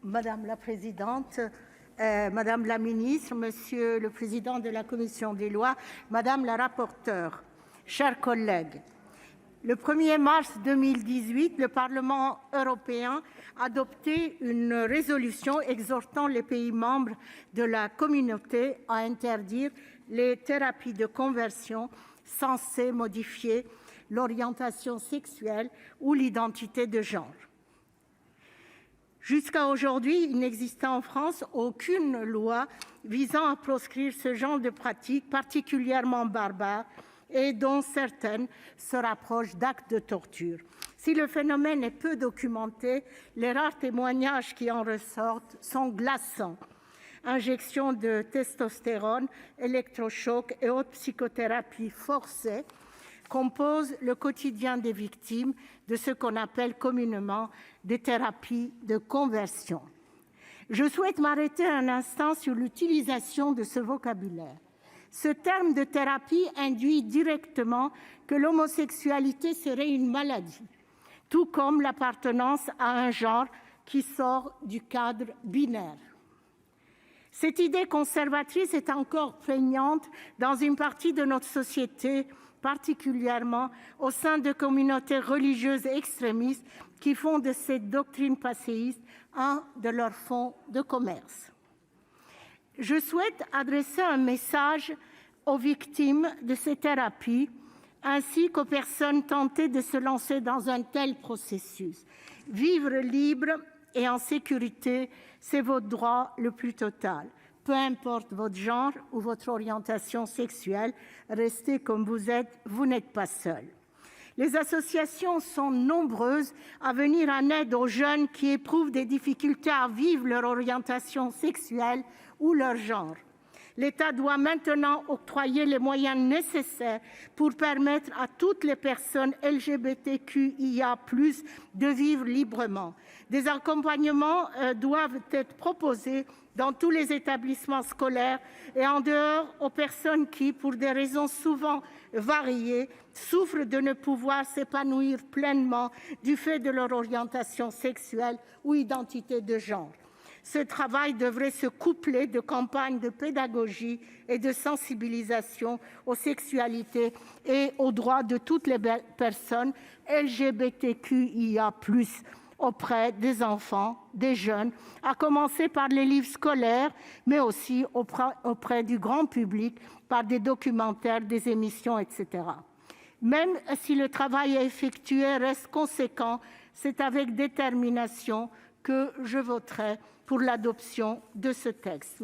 Madame la présidente, Madame la ministre, Monsieur le président de la commission des lois, Madame la rapporteure, chers collègues, le 1er mars 2018, le Parlement européen adoptait une résolution exhortant les pays membres de la communauté à interdire les thérapies de conversion censées modifier l'orientation sexuelle ou l'identité de genre. Jusqu'à aujourd'hui, il n'existait en France aucune loi visant à proscrire ce genre de pratiques particulièrement barbares et dont certaines se rapprochent d'actes de torture. Si le phénomène est peu documenté, les rares témoignages qui en ressortent sont glaçants. Injection de testostérone, électrochocs et autres psychothérapies forcées composent le quotidien des victimes de ce qu'on appelle communément des thérapies de conversion. Je souhaite m'arrêter un instant sur l'utilisation de ce vocabulaire. Ce terme de thérapie induit directement que l'homosexualité serait une maladie, tout comme l'appartenance à un genre qui sort du cadre binaire. Cette idée conservatrice est encore prégnante dans une partie de notre société, particulièrement au sein de communautés religieuses extrémistes qui font de cette doctrine passéiste un de leurs fonds de commerce. Je souhaite adresser un message aux victimes de ces thérapies ainsi qu'aux personnes tentées de se lancer dans un tel processus. Vivre libre et en sécurité, c'est votre droit le plus total. Peu importe votre genre ou votre orientation sexuelle, restez comme vous êtes, vous n'êtes pas seul. Les associations sont nombreuses à venir en aide aux jeunes qui éprouvent des difficultés à vivre leur orientation sexuelle ou leur genre. L'État doit maintenant octroyer les moyens nécessaires pour permettre à toutes les personnes LGBTQIA+ de vivre librement. Des accompagnements doivent être proposés dans tous les établissements scolaires et en dehors aux personnes qui, pour des raisons souvent variées, souffrent de ne pouvoir s'épanouir pleinement du fait de leur orientation sexuelle ou identité de genre. Ce travail devrait se coupler de campagnes de pédagogie et de sensibilisation aux sexualités et aux droits de toutes les personnes LGBTQIA+ auprès des enfants, des jeunes, à commencer par les livres scolaires, mais aussi auprès du grand public par des documentaires, des émissions, etc. Même si le travail à effectuer reste conséquent, c'est avec détermination que je voterai pour l'adoption de ce texte.